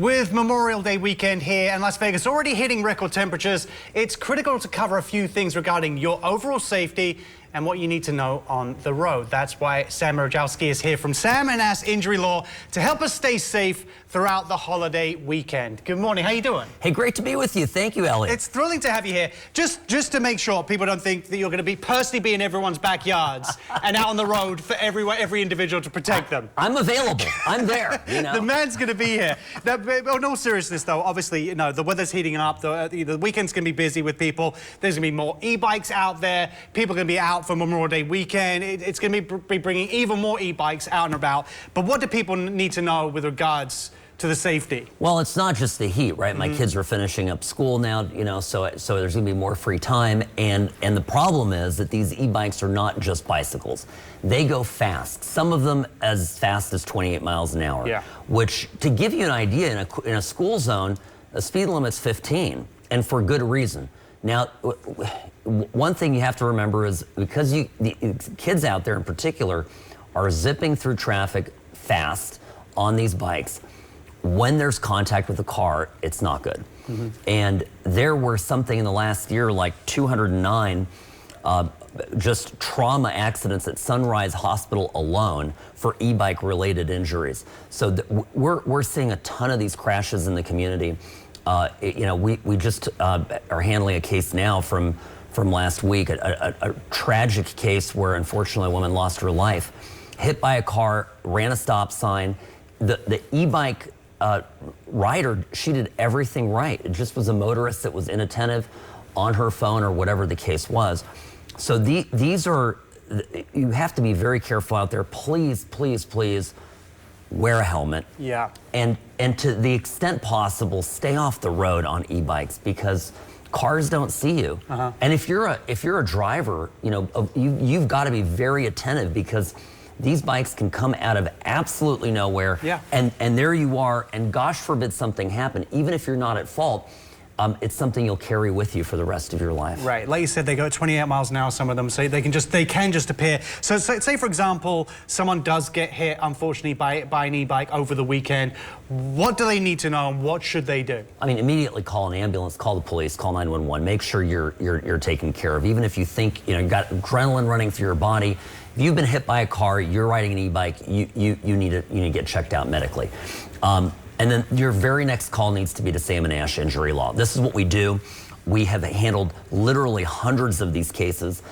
With Memorial Day weekend here in Las Vegas already hitting record temperatures, it's critical to cover a few things regarding your overall safety and what you need to know on the road. That's why Sam Mirejovsky is here from Sam & Ass Injury Law to help us stay safe throughout the holiday weekend. Good morning, how you doing? Hey, great to be with you. Thank you, Elliott. It's thrilling to have you here. Just to make sure people don't think that you're going to be personally be in everyone's backyards and out on the road for every individual to protect them. I'm available. I'm there. You know? The man's going to be here. Now, in all seriousness, though, obviously, you know, the weather's heating up. The weekend's going to be busy with people. There's going to be more e-bikes out there. People are going to be out for Memorial Day weekend. It's going to be bringing even more e-bikes out and about. But what do people need to know with regards to the safety? Well, it's not just the heat, right? My kids are finishing up school now, you know, so there's going to be more free time. And the problem is that these e-bikes are not just bicycles. They go fast. Some of them as fast as 28 miles an hour. Yeah. Which, to give you an idea, in a school zone, the speed limit's 15, and for good reason. Now, one thing you have to remember is because the kids out there in particular are zipping through traffic fast on these bikes, when there's contact with the car, it's not good. And there were something in the last year like 209 just trauma accidents at Sunrise Hospital alone for e-bike related injuries. So we're seeing a ton of these crashes in the community. You know, we just are handling a case now from last week, a tragic case where unfortunately a woman lost her life, hit by a car, ran a stop sign. The e-bike rider, she did everything right. It just was a motorist that was inattentive on her phone or whatever the case was. So these are, you have to be very careful out there. Please, please, please wear a helmet. Yeah. And to the extent possible, stay off the road on e-bikes because cars don't see you. And if you're a driver, you know, you've got to be very attentive because these bikes can come out of absolutely nowhere. Yeah. And there you are, and gosh forbid something happen, even if you're not at fault, it's something you'll carry with you for the rest of your life. Right, like you said, they go at 28 miles an hour, some of them, so they can just appear. So say for example, someone does get hit, unfortunately, by an e-bike over the weekend. What do they need to know and what should they do? I mean, immediately call an ambulance, call the police, call 911, make sure you're taken care of. Even if you think, you know, you've got adrenaline running through your body, if you've been hit by a car, you're riding an e-bike, you need to get checked out medically. And then your very next call needs to be to Sam & Ash Injury Law. This is what we do. We have handled literally hundreds of these cases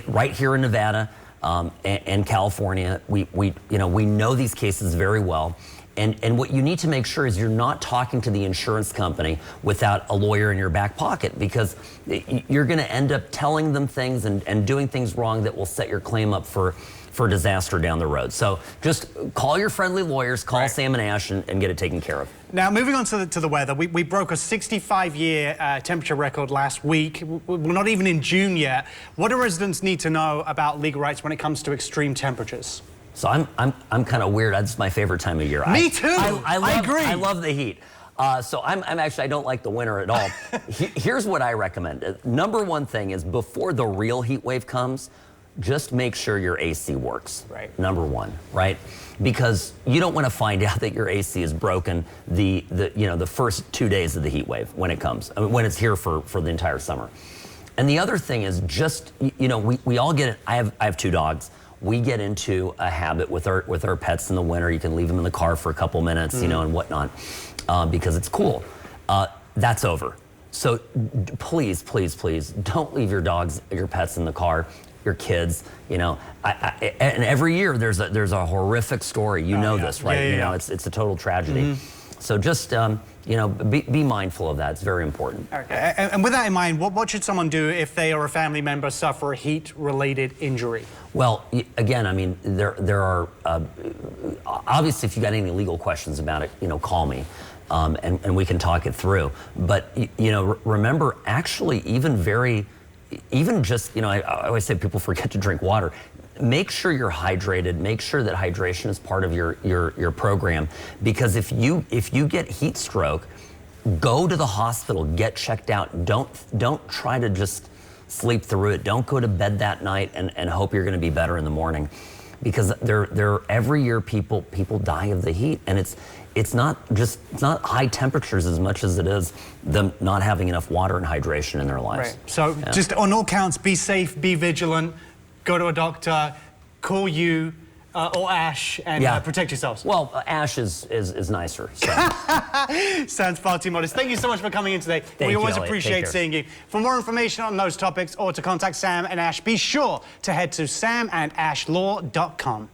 right here in Nevada and California. We know these cases very well. And what you need to make sure is you're not talking to the insurance company without a lawyer in your back pocket because you're going to end up telling them things and doing things wrong that will set your claim up for disaster down the road. So just call your friendly lawyers, call Sam & Ash and get it taken care of. Now, moving on to the weather, we broke a 65-year temperature record last week. We're not even in June yet. What do residents need to know about legal rights when it comes to extreme temperatures? So I'm kind of weird. That's my favorite time of year. Me too. I agree. I love the heat. So I'm actually, I don't like the winter at all. Here's what I recommend. Number one thing is before the real heat wave comes, just make sure your AC works. Right. Number one, right? Because you don't want to find out that your AC is broken the first 2 days of the heat wave when it comes. I mean, when it's here for the entire summer. And the other thing is just, you know, we all get it. I have 2 dogs. We get into a habit with our pets in the winter. You can leave them in the car for a couple minutes, you know, and whatnot, because it's cool. That's over. So please, please, please don't leave your dogs, your pets in the car, your kids. You know, and every year there's a horrific story. You know this, right? You know, it's a total tragedy. So just you know, be mindful of that. It's very important. Okay. And with that in mind, what should someone do if they or a family member suffer a heat-related injury? Well, again, I mean, there are obviously, if you got any legal questions about it, you know, call me, and we can talk it through. But you know, remember, actually, even just, you know, I always say people forget to drink water. Make sure you're hydrated. Make sure that hydration is part of your program, because if you get heat stroke, go to the hospital, get checked out. Don't try to just sleep through it. Don't go to bed that night and hope you're going to be better in the morning, because every year people die of the heat, and it's not high temperatures as much as it is them not having enough water and hydration in their lives. Right. So just on all counts, be safe, be vigilant, go to a doctor, call you or Ash, and protect yourselves. Well, Ash is nicer. So. Sounds far too modest. Thank you so much for coming in today. We always appreciate seeing you. For more information on those topics or to contact Sam and Ash, be sure to head to samandashlaw.com.